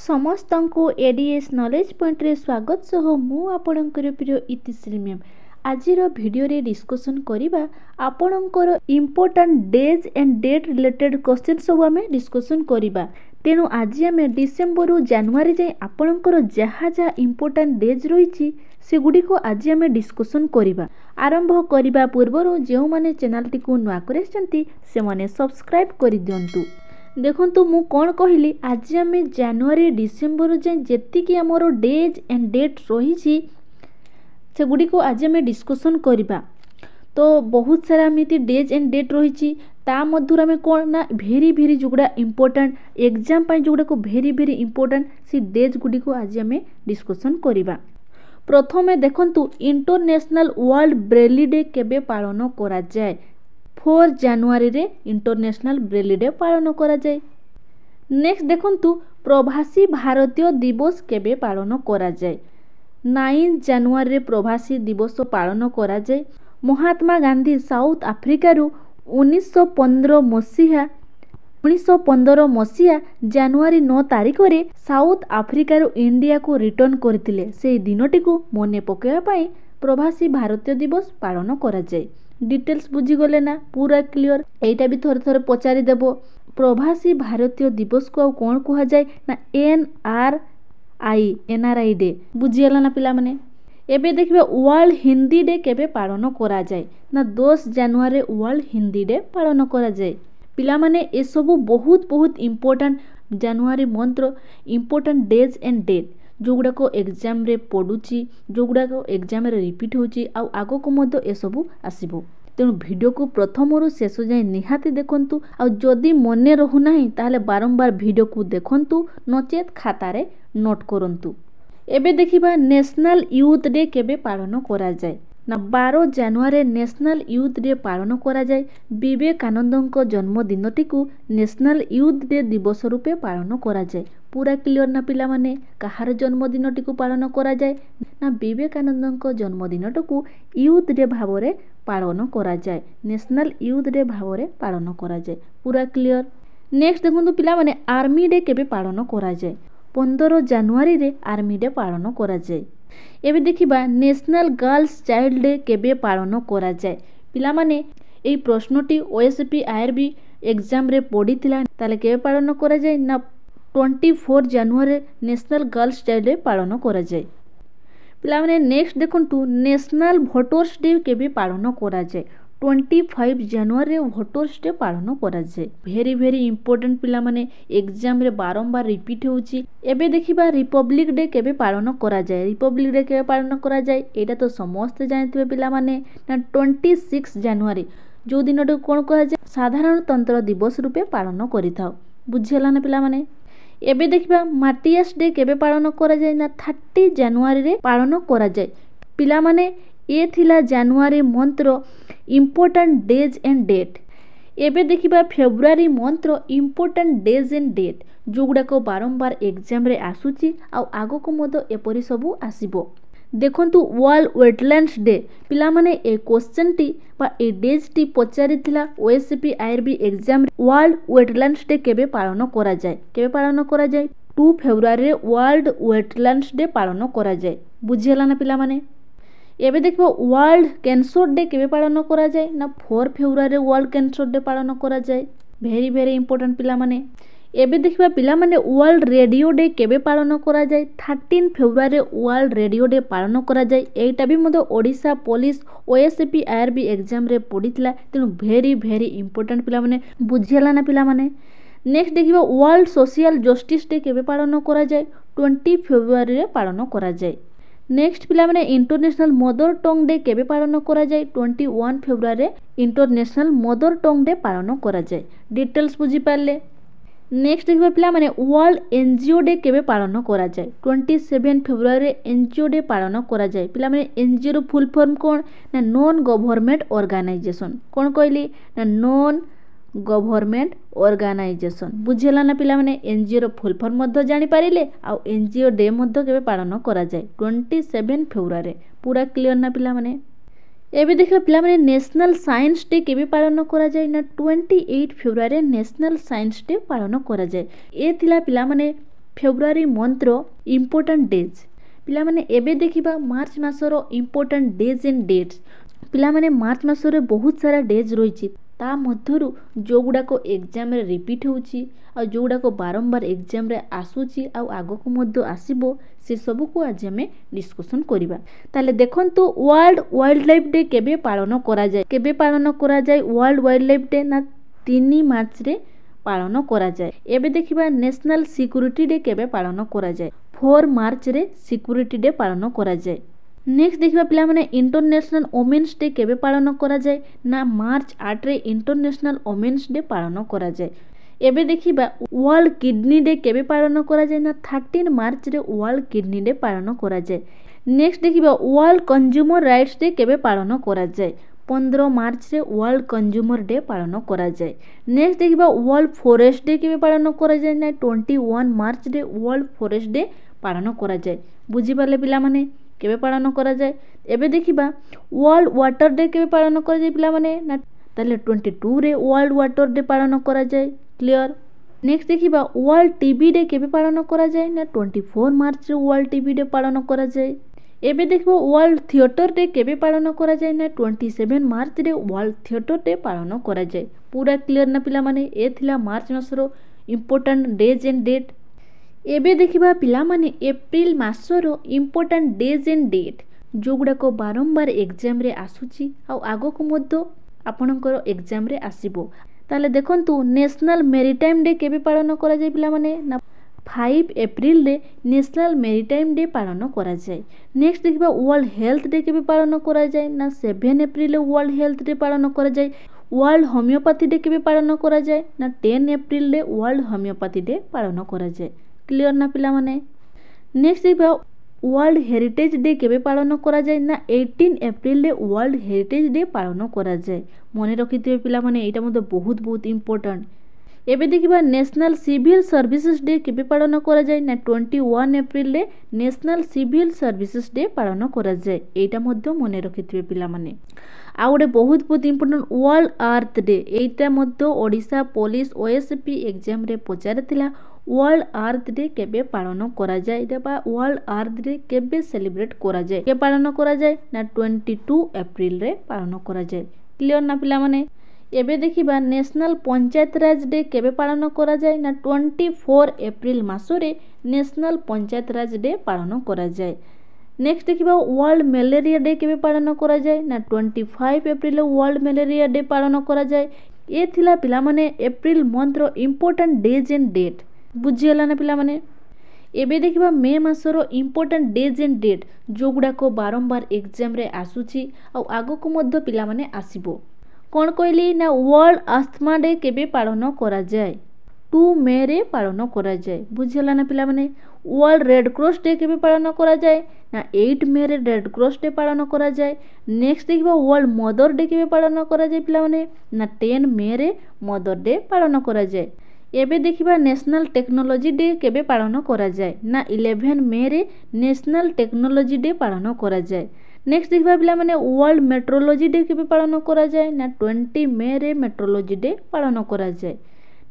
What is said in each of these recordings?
ସମସ୍ତଙ୍କୁ ADS knowledge point रे स्वागत सह मु आपणकर प्रिय इतिश्री मैम आजिर वीडियो रे डिस्कशन करिबा आपणकर important days and date related question सब आमे डिस्कशन करिबा। तेणु आज आमे डिसेंबर रु जनवरी जाए आपणकर जहाँ जहाँ इंपोर्टेंट डेज रही से गुडी को आज आमे डिस्कशन करिबा। आरंभ करिबा पूर्व जो माने चैनल टी को नुआ करछंती से माने सब्सक्राइब करि दियंतु। देखंतु मु कौन कहली आज आम जनवरी डिसेंबर जाए जेतिकी आमर डेज एंड डेट रही से गुडी को आज आम डिस्कशन करिबा। तो बहुत सारा एमती डेज एंड डेट रही ता मध्य आम कौन ना भेरी भेरी जोगुड़ा इंपोर्टेंट एग्जाम पाई जोगुड़ा को भेरी भेरी इंपोर्टेंट सी डेज गुडी को आज आम डिस्कशन करिबा। प्रथमे देखंतु इंटरनेशनल वर्ल्ड ब्रेली डे केबे पालन करा जाए। 4 जनवरी रे इंटरनेशनल ब्रेली डे पालन करा जाए। नेक्स्ट देखंतु प्रवासी भारतीय दिवस केबे पालन करा जाए। 9 जनवरी रे प्रवासी दिवस पालन करा जाए। महात्मा गांधी साउथ अफ्रीका रु 1915 मसीहा जनवरी 9 तारिख रे साउथ अफ्रीका रु इंडिया को रिटर्न करथिले। से दिनटी को मने पकेवा पई प्रवासी भारतीय दिवस पालन करा जाए। डिटेल्स बुझी गले ना पूरा क्लियर। एटा भी थोड़े थोड़े पचारि देबो प्रवासी भारतीय दिवस को कौन कहा जाए ना एनआरआई डे बुझीगला ना पिला माने। एबे देखिबा वर्ल्ड हिंदी डे केबे पालन करा जाए ना 10 जनवरी वर्ल्ड हिंदी डे पालन करा जाए। पिला माने ए सब बहुत बहुत इंपोर्टेंट जनवरी मंत्र इंपोर्टेंट डेज एंड डेट जोगुड़ा को एग्जाम रे पड़ुची जोगुड़ा को एग्जाम रे रिपीट होची आउ आगो को मध्य ए सब आसीबो। तेणु वीडियो को प्रथम रु शेष जाए निहाती देखंतु आउ जदी मने रहु नाही ताहले बारंबार वीडियो को देखंतु नचेत खाता रे नोट करंतु। एबे देखिबा नेशनल यूथ डे केबे पालन करा जाए ना 12 जनवरी नेशनल यूथ डे पालन करा जाए। विवेकानंद जन्मदिनटी को नेशनल यूथ डे दिवस रूपे पालन करा जाए। पूरा क्लियर ना पिला माने कहार जन्मदिनटी को पालन करा जाए ना विवेकानंद जन्मदिनटी को यूथ डे भाव रे पालन करा जाए। नेशनल यूथ डे भाव रे पालन करा जाए। पूरा क्लियर। नेक्स्ट देखंतु पिला माने आर्मी डे केबे पालन करा जाए। 15 जनवरी रे आर्मी डे पालन करा जाए। एबे देखिबा नेशनल गर्ल्स चाइल्ड डे केबे पालन करा जाए। पिला माने एई प्रश्नटी ओएसपी आईआरबी एग्जाम रे पड़ीथिला ताले केबे पालन करा जाए ना 24 जनवरी नेशनल गर्ल्स चाइल्ड डे पालन करा जाए। पिला माने नेक्स्ट देखंतु नेशनल वोटर्स डे केबे पालन करा जाए। 25 जनवरी वोटर्स डे पालन करा जाए। भेरी भेरी इंपोर्टेंट पिला माने एग्जाम रे बारंबार रिपीट होउची। एबे देखिबा रिपब्लिक डे केबे पालन करा जाए। रिपब्लिक डे केबे पालन करा जाए एटा तो समस्त जानथिबे पिला माने ना 26 जनवरी जो दिन कोन कहा जाए साधारणतंत्र दिवस रूपे पालन करिथाउ। बुझियला ना पिला माने। एबे देखिबा मार्टियर्स डे केबे पालन करा जाए ना 30 जनवरी रे पालन करा जाए। पिला माने ए थिला जनवरी मंत्र इंपोर्टेंट डेज एंड डेट। एबे देखिबा फेब्रुआरी मंत्र इंपोर्टेंट डेज एंड डेट जोगुड़ा को बारंबार एग्जाम रे आसुची आ आगो को मदो एपरी सबु आसीबो। देखंतु वर्ल्ड वेटलैंड्स डे पिला माने ए क्वेश्चन टी बा ए डेज टी पचारि थिला ओएसपी आईआरबी एग्जाम रे वर्ल्ड वेटलैंड्स डे केबे पालन करा जाए। केबे पालन करा जाए 2 फेब्रुआरी रे वर्ल्ड वेटलैंड्स डे पालन करा जाए। बुझियला ना पिला माने। एबे देखबो वर्ल्ड कैंसर डे केबे पालन करा जाए ना 4 फेब्रुआरी रे वर्ल्ड कैंसर डे पालन करा जाए। भेरी भेरी इंपोर्टेंट पिला माने। एबे देखबा पिला माने वर्ल्ड रेडियो डे केबे पालन करा जाए। 13 फेब्रुआरी वर्ल्ड रेडियो डे पालन करा जाए। एटा भी मधो Odisha police OSP IRB exam रे पड़ीथिला। तेनु भेरी भेरी इंपोर्टेंट पिला माने बुझियला ना पिला माने। नेक्स्ट देखिबा वर्ल्ड सोशल जस्टिस डे केबे पालन करा जाए। 20 फेब्रुआरी रे पालन करा जाए। नेक्स्ट पिला माने इंटरनेशनल मदर टंग डे केबे पालन करा जाए। 21 फेब्रुआरी रे इंटरनेशनल मदर टंग डे पालन करा जाए। डिटेल्स बुझी पारले। नेक्स्ट देखिबा पिला माने वर्ल्ड एनजीओ डे केबे पालन करा जाए। 27 फेब्रुआरी रे एनजीओ डे पालन करा जाए। पिला माने एनजीओ रो फुल फॉर्म कोन ना नॉन गवर्नमेंट ऑर्गेनाइजेशन। कोन कहली ना नॉन गवर्नमेंट ऑर्गेनाइजेशन। बुझियला ना पिला माने एनजीओ रो फुल फॉर्म मध्य जानि पारिले आ एनजीओ डे मध्य केबे पालन करा जाए 27 फेब्रुआरी। पूरा क्लियर ना पिला माने। एबे देखिबा पिला माने नेशनल साइंस डे केबे पालन करा जाए ना 28 फेब्रुआरी नेशनल साइंस डे पालन करा जाए। ए थिला पिला माने फेब्रुआरी मंथर इम्पोर्टाट डेज पिला माने एबे देखिबा मार्च मासर इम्पोर्टाट डेज एंड डेट्स पिला माने मार्च मासरे बहुत सारा डेज रही ता मध्यरु जो गुड़ाक एग्जाम रे रिपीट होउची आ जो गुड़ाक बारंबार एग्जाम रे आसुची आ आगको मध्य आसीबो से सब को आज हमें डिस्कशन करिबा। ताले देखंतु वर्ल्ड वाइल्ड लाइफ डे केबे पालन करा जाय वर्ल्ड वाइल्ड लाइफ डे ना 3 मार्च रे पालन करा जाय। एबे देखिबा नेशनल सिक्योरिटी डे केबे पालन करा जाय 4 मार्च रे सिक्योरिटी डे पालन करा जाय। नेक्स्ट देखिबा पिला माने इंटरनेशनल वुमेन्स डे केबे पालन करा जाय ना मार्च 8 रे इंटरनेशनल वुमेन्स डे पालन करा जाय। एबे देखिबा वर्ल्ड किडनी डे केबे पालन करा जाय ना 13 मार्च रे वर्ल्ड किडनी डे पालन करा जाय। नेक्स्ट देखिबा वर्ल्ड कंज्यूमर राइट्स डे केबे पालन करा जाय 15 मार्च रे वर्ल्ड कंज्यूमर डे पालन करा जाय। नेक्स्ट देखिबा वर्ल्ड फॉरेस्ट डे केबे पालन करा जाय ना 21 मार्च रे वर्ल्ड फॉरेस्ट डे पालन करा जाय। बुझी पाले पिला माने केबे पालन करा जाय। एबे देखिबा वर्ल्ड वाटर डे केबे पालन करा जाय पिला माने ना ताले 22 रे वर्ल्ड वाटर डे पालन करा जाय। क्लियर। नेक्स्ट देखिबा वर्ल्ड टीबी डे केबे पालन करा जाय ना 24 मार्च रे वर्ल्ड टीबी डे पालन करा जाय। एबे देखिबा वर्ल्ड थिएटर डे केबे पालन करा जाय ना 27 मार्च रे वर्ल्ड थिएटर डे पालन करा जाय। पूरा क्लियर ना पिला माने ए थिला मार्च मासरो इम्पोर्टेंट डेज एंड डेट। एबे देखिबा पिला माने एप्रिल मासरो इम्पोर्टाट डेज एंड डेट जो गुड़ाक बारंबार एग्जाम रे आसुची आ आगको मध्य आपणकर एग्जाम रे आसीबो। ताले देखंतु नेशनल मेरीटाइम डे केबे पालन करा जाय पिला माने ना 5 एप्रिल रे नेशनल मेरीटाइम डे पालन करा जाय। नेक्स्ट देखिबा वर्ल्ड हेल्थ डे केबे पालन करा जाय ना 7 एप्रिल रे वर्ल्ड हेल्थ डे पालन करा जाय। वर्ल्ड होमियोपैथी डे केबे पालन करा जाय ना 10 एप्रिल रे वर्ल्ड होमियोपैथी डे पालन करा जाय। क्लियर ना पिला माने। नेक्स्ट देखिबा वर्ल्ड हेरिटेज डे केबे पालन करा जाय ना 18 एप्रिल रे वर्ल्ड हेरिटेज डे पालन करा जाय। मने रखिथिबे पिला माने एटा मते बहुत इम्पोर्टेंट। एबे देखिबा नेशनल सिविल सर्विसेज डे केबे पालन करा जाय ना 21 एप्रिल रे नेशनल सिविल सर्विसेज डे पालन करा जाय। एटा मध्य मने रखिथिबे पिला माने। आ गोटे बहुत इम्पोर्टेंट वर्ल्ड अर्थ डे एटा मध्य ओडिशा पुलिस ओएसपी एग्जाम रे पचारिथिला वर्ल्ड अर्थ डे केबे पालन करा जाय बा वर्ल्ड अर्थ डे केबे सेलिब्रेट करा जाय के पालन करा जाय ना 22 एप्रिल रे पालन करा जाय। क्लियर ना पिला माने। एबे देखिबा नेशनल पंचायत राज डे केबे पालन करा जाय ना 24 एप्रिल मासरे नेशनल पंचायत राज डे पालन करा जाय। नेक्स्ट देखिबा वर्ल्ड मलेरिया डे केबे पालन करा जाय ना 25 एप्रिल वर्ल्ड मलेरिया डे पालन करा जाय। ए थिला पिला माने एप्रिल मंथ रो इम्पोर्टेंट डेज एंड डेट। बुझीगला ना पिला माने। एबे देखिबा मे मासरो इम्पोर्टेंट डेज एंड डेट जो गुड़ाक बारंबार एग्जाम रे आसुची आ आगको मध्य पिला माने आसीबो। कोन कहली ना वर्ल्ड अस्थमा डे केबे पालन करा जाय 2 मे रे पालन करा जाय। बुझीगला ना पिला माने। वर्ल्ड रेड क्रॉस डे केबे पालन करा जाय ना 8 मे रे रेड क्रॉस डे पालन करा जाय। नेक्स्ट देखिबा वर्ल्ड मदर डे केबे पालन करा जाय पिला माने ना 10 मे रे मदर डे पालन करा जाय। एबे देखिबा नेशनल टेक्नोलॉजी डे केबे पालन करा जाय ना 11 मे रे नेशनल टेक्नोलॉजी डे पालन करा जाय। नेक्स्ट देखिबा पिला माने वर्ल्ड मेट्रोलॉजी डे केबे पालन करा जाय ना 20 मे रे मेट्रोलॉजी डे पालन करा जाय।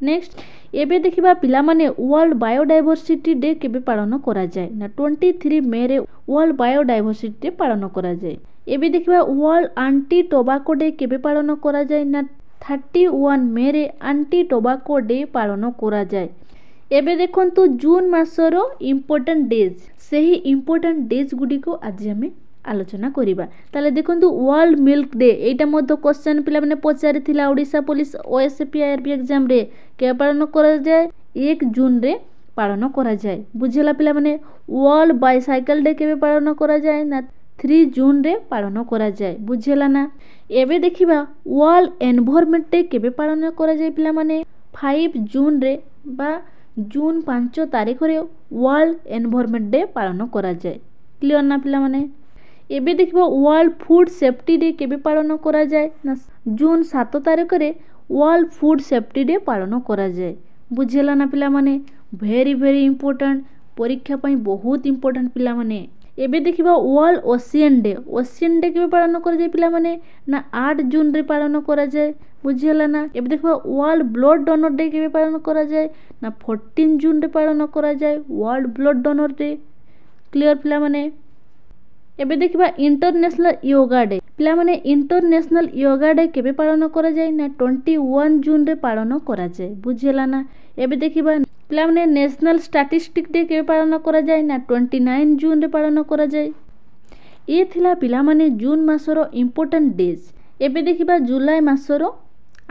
नेक्स्ट एबे देखिबा पिला माने वर्ल्ड बायोडायवर्सिटी डे केबे पालन करा जाय ना 23 मे रे वर्ल्ड बायोडायवर्सिटी डे पालन करा जाय। एबे देखिबा वर्ल्ड एंटी टोबाको डे केबे पालन करा जाय ना 31 मे रे एंटी टोबाको डे पालन करा जाय। एबे देखंतु जून मासरो इम्पोर्टेंट डेज सेही इम्पोर्टेंट डेज गुडी को आज हमें आलोचना करिबा। ताले देखंतु वर्ल्ड मिल्क डे एटा मध्य क्वेश्चन पिला माने पचारिथिला Odisha police OSP RB exam रे के पालन करा जाय 1 जून रे पालन करा जाय। बुझिला पिला माने। वर्ल्ड बाइसाइकिल डे केबे पालन करा जाय ना 3 जून रे पालन करा जाय। बुझिला ना। एबे देखिबा वर्ल्ड एनवायरनमेंट डे केबे पालन करा जाय पिला माने 5 जून रे बा जून 5 तारिख रे वर्ल्ड एनवायरनमेंट डे पालन करा जाय। क्लियर ना पिला माने। एबे देखिबा वर्ल्ड फूड सेफ्टी डे केबे पालन करा जाय ना जून 7 तारिख रे वर्ल्ड फूड सेफ्टी डे पालन करा जाय। बुझिला ना पिला माने। वेरी इंपोर्टेंट परीक्षा पई बहुत इंपोर्टेंट पिला माने। एबे देखिबा वर्ल्ड ओशियन डे केबे पालन करा जाय पिला माने ना 8 जून रे पालन करा जाय। बुझीगला ना। एबे देखबा वर्ल्ड ब्लड डोनर डे केबे पालन करा जाए ना 14 जून रे पालन करा जाए world blood donor day. Clear पिला माने। एबे देखबा इंटरनेशनल योगा डे। पिला माने इंटरनेशनल योगा डे केबे पालन करा जाए ना 21 जून रे पालन करा जाए। बुझीगला ना। एबे देखबा पिला माने नेशनल स्टैटिस्टिक डे केबे पालन करा जाए ना 29 जून रे पालन करा जाए। ये थिला पिला माने जून मासरो इंपोर्टेंट डेज। एबे देखिबा जुलाई मासरो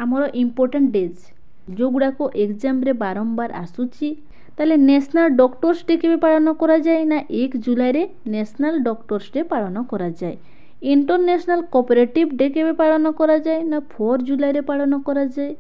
आमरो इंपोर्टेंट डेज जो गुड़ा को एग्जाम रे बारंबार आसुची। ताले नेशनल डॉक्टर्स डे केबे पालन करा जाए ना 1 जुलाई रे नेशनल डॉक्टर्स डे पालन करा जाए। इंटरनेशनल कोऑपरेटिव डे केबे पालन करा जाए ना 4 जुलाई रे पालन करा जाए।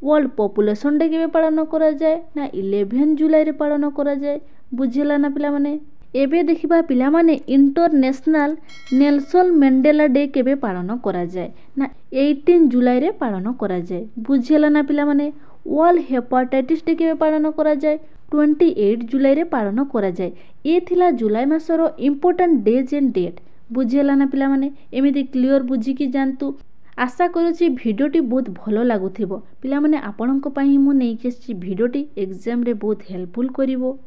वर्ल्ड पॉपुलेशन डे केबे पालन करा जाए ना 11 जुलाई रे पालन करा जाए। बुझिला ना पिला माने। एबे देखिबा पिला माने इंटरनेशनल नेल्सन मंडेला डे केबे पालन करा जाए ना 18 जुलाई रे पालन करा जाए। बुझिला ना पिला माने। वर्ल्ड हेपाटाइटिस डे केबे पालन करा जाए 28 जुलाई रे पालन करा जाए। ये थिला जुलाई मासरो इंपोर्टेंट डेज एंड डेट। बुझिला ना पिला माने। एमिति क्लियर बुझी की जानतु। आशा करूची भिडियोटी बहुत भलो लागुथिबो। पिला माने आपनक पई मु नै केछि भिडियोटी एग्जाम रे बहुत हेल्पफुल करिवो।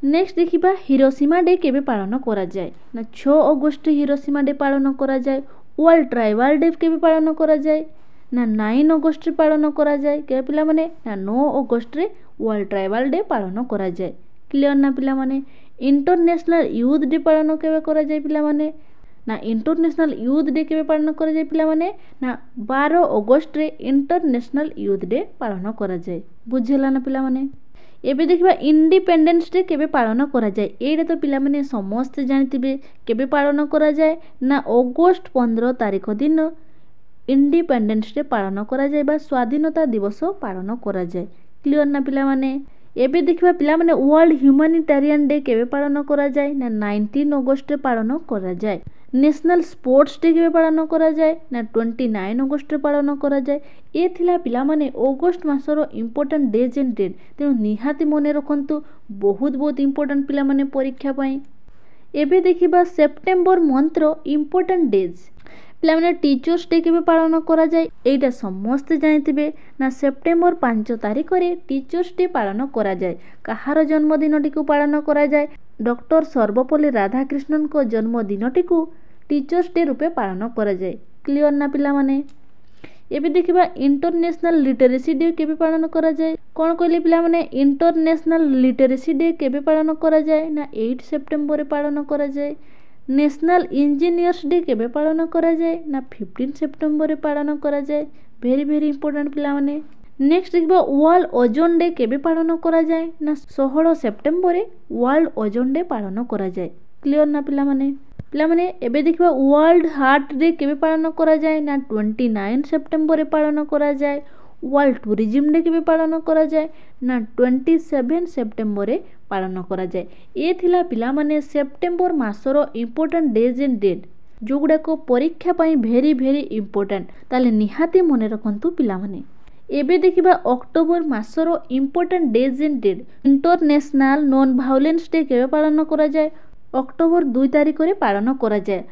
नेक्स्ट देखिबा हिरोशिमा डे केबे पालन करा जाए ना 6 अगस्त हिरोशिमा डे पालन करा जाए। वर्ल्ड ट्राइबल डे केबे पालन करा जाए ना 9 अगस्त रे पालन करा जाए। के पिला माने ना 9 अगस्त रे वर्ल्ड ट्राइबल डे पालन करा जाए। क्लियर ना पिला माने। इंटरनेशनल यूथ डे पालन केबे करा जाए पिला माने ना इंटरनेशनल यूथ डे केबे पालन करा जाए पिला माने ना 12 अगस्त रे इंटरनेशनल यूथ डे पालन करा जाए। बुझिला ना पिला माने। एबे देखिबा इंडिपेंडेंस डे केबे पालन करा जाए। एटा तो पिला माने समस्त जानथिबे केबे पालन करा जाए ना अगस्त 15 तारिख दिन इंडिपेंडेंस डे पालन करा जाए बा स्वाधीनता दिवस पालन करा जाए। क्लियर ना पिला माने। एबे देखिबा पिला माने वर्ल्ड ह्यूमैनिटेरियन डे केबे पालन करा जाए ना 19 अगस्त रे पालन करा जाए। नेशनल स्पोर्ट्स डे केबे पालन करा जाए ना 29 अगस्त रे पालन करा जाए। ए थिला पिला माने अगस्त मासरो इंपोर्टेंट डेज एंड डेट। तेणु निहाती मने रखंतु बहुत बहुत इंपोर्टेंट पिला माने परीक्षा पई। एबे देखिबा सेप्टेम्बर मंथ रो इंपोर्टेंट डेज। पिला माने टीचर्स डे केबे पालन करा जाए एटा समस्त जानथिबे ना सेप्टेम्बर 5 तारिख रे टीचर्स डे पालन करा जाए। कहार जन्मदिनटी को पालन करा जाए डॉक्टर सर्वपल्ली राधाकृष्णन को जन्मदिनटी को टीचर्स डे रूपे पालन करा जाए। क्लियर ना पिला माने। एबे देखिबा इंटरनेशनल लिटरेसी डे केबे पालन करा जाए। कोन कहले पिला माने इंटरनेशनल लिटरेसी डे केबे पालन करा जाए ना 8 सेप्टेम्बर रे पालन करा जाए। नेशनल इंजीनियर्स डे केबे पालन करा जाए ना 15 सेप्टेम्बर रे पालन करा जाए। वेरी वेरी इंपोर्टेंट पिला माने। नेक्स्ट देखिबा वर्ल्ड ओजोन डे केबे पालन करा जाए ना 16 सेप्टेम्बर रे वर्ल्ड ओजोन डे पालन करा जाए। क्लियर ना पिला माने। पिला माने एबे देखिबा वर्ल्ड हार्ट डे केबे पालन करा जाए ना 29 सेप्टेम्बर रे पालन करा जाए। वर्ल्ड टूरिज्म डे केबे पालन करा जाए ना 27 सेप्टेम्बर रे पालन करा जाए। ए थिला पिला माने सेप्टेम्बर मासरो इंपोर्टेंट डेज एंड डेट जो गुडा को परीक्षा पई वेरी वेरी इंपोर्टेंट। ताले निहाती मने रखंतु पिला माने। एबे देखिबा अक्टोबर मासरो important days and date. International non violence day केबे पालन करा जाए अक्टोबर 2 तारिख रे पालन करा जाए।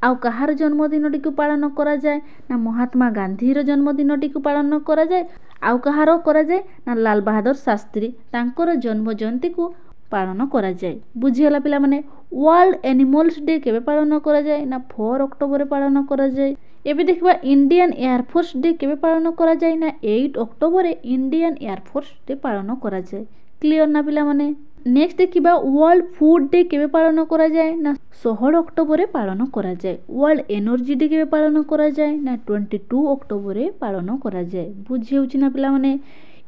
आउ कहार जन्मदिनटी को पालन करा जाए ना महात्मा गांधी रो जन्मदिनटी को पालन करा जाए। आउ कहार करा जाए ना लाल बहादुर शास्त्री तांकर जन्म जयंती को पालन करा जाए। बुझिला पिला माने। वर्ल्ड एनिमल्स डे केबे पालन करा जाए ना 4 अक्टोबर रे पालन करा जाए। एबे देखिबा इंडियन एयरफोर्स डे केबे पालन करा जाए ना 8 अक्टोबर रे इंडियन एयरफोर्स डे पालन करा जाए। क्लियर ना पिला माने। नेक्स्ट देखिबा वर्ल्ड फूड डे केबे पालन करा जाए ना 16 अक्टोबर रे पालन करा जाए। वर्ल्ड एनर्जी डे केबे पालन करा जाए ना 22 अक्टोबर रे पालन करा जाए। बुझी होछि ना पिला माने।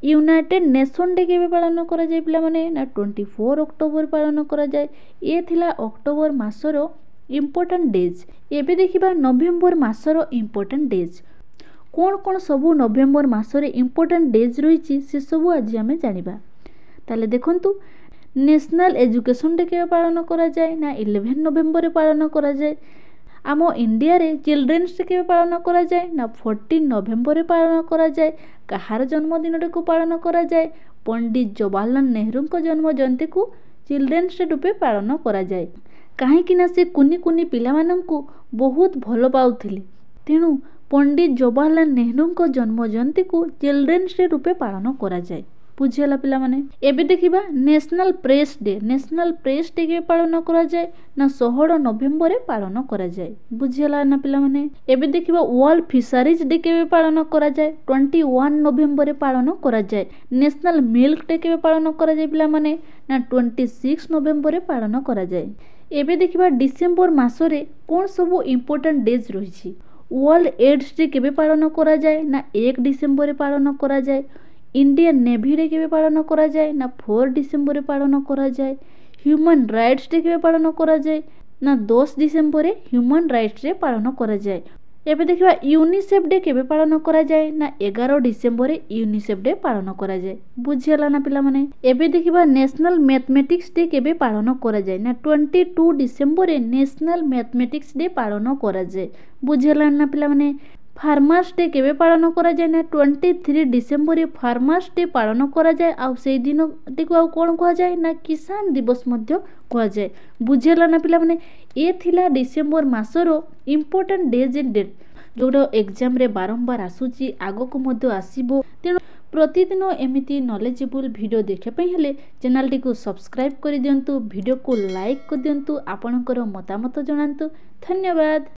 यूनाइटेड नेशन डे केबे पालन करा जाए पिला माने ना 24 अक्टोबर पालन करा जाए। ए थिला अक्टोबर मासरो इंपोर्टेंट डेज। एबे देखिबा नवेम्बर मासरो इंपोर्टेंट डेज। कोन कोन सबु नवेम्बर मासरे इंपोर्टेंट डेज रहिछि से सबु आज हमें जानिबा। ताले देखंतु नेशनल एजुकेशन डे केबे पालन करा जाए ना 11 नवेम्बर रे पालन करा जाए। आम इंडिया रे चिल्ड्रेन्स डे केबे पालन करा जाए ना 14 नवेम्बर रे पालन करा जाए। कहार जन्मदिन को पालन करा जाए पंडित जवाहरलाल नेहरू को जन्म जयंती को चिल्ड्रेन्स डे रूपे पालन करा जाए। कहीं ना से कुनी कुनी पिला माननकु बहुत भल पाउथिले तेणु पंडित जवाहरलाल नेहरू जन्म जयंती को चिल्ड्रेन्स डे रूपे पालन करा जाए। बुझीगला पिला माने। एबे देखिबा national press day. National press day के पालन करा जाए ना 16 नवेम्बर रे पालन करा जाए। बुझीगला ना पिला माने। एबे देखिबा वर्ल्ड फिशरीज डे के पालन करा जाए 21 नवेम्बर रे पालन करा जाए। नेशनल मिल्क डे के पालन करा जाए पिला माने ना 26 नवेम्बर रे पालन करा जाए। एबे देखिबा डिसेम्बर मासरे कोन सब इंपोर्टेंट डेज रहिछि। वर्ल्ड एड्स डे केबे पालन करा जाए ना 1 डिसेम्बर रे पालन करा जाए। इंडियन नेवी डे केबे पालन करा जाए ना 4 डिसेम्बर रे पालन करा जाए। ह्यूमन राइट्स डे केबे पालन करा जाए ना 10 डिसेम्बर रे ह्यूमन राइट्स डे पालन करा जाए। एबे देखिबा यूनिसेफ डे केबे पालन करा जाए ना 11 डिसेम्बर रे यूनिसेफ डे पालन करा जाए। बुझियला ना पिला माने। एबे देखिबा नेशनल मैथमेटिक्स डे केबे पालन करा जाए ना 22 डिसेम्बर रे नेशनल मैथमेटिक्स डे पालन करा जाए। बुझियला ना पिला माने। फार्मर्स डे केबे पालन करा जाए ना 23 डिसेम्बर रे फार्मर्स डे पालन करा जाए। आ सेई दिन टिको आ कोन कहा जाए ना किसान दिवस मध्य कहा जाए। बुझियला ना पिला माने। ए थिला डिसेम्बर मासरो इंपोर्टेंट डेज एंड डेट जोडो एग्जाम रे बारंबार आसुची आगो को मध्य आसीबो। तेणु प्रतिदिन एमिति नॉलेजेबल वीडियो देखा पई हेले चैनल टी को सब्सक्राइब कर दियंतु। वीडियो को लाइक कर दियंतु। आपनकर मतामत जणांतु। धन्यवाद।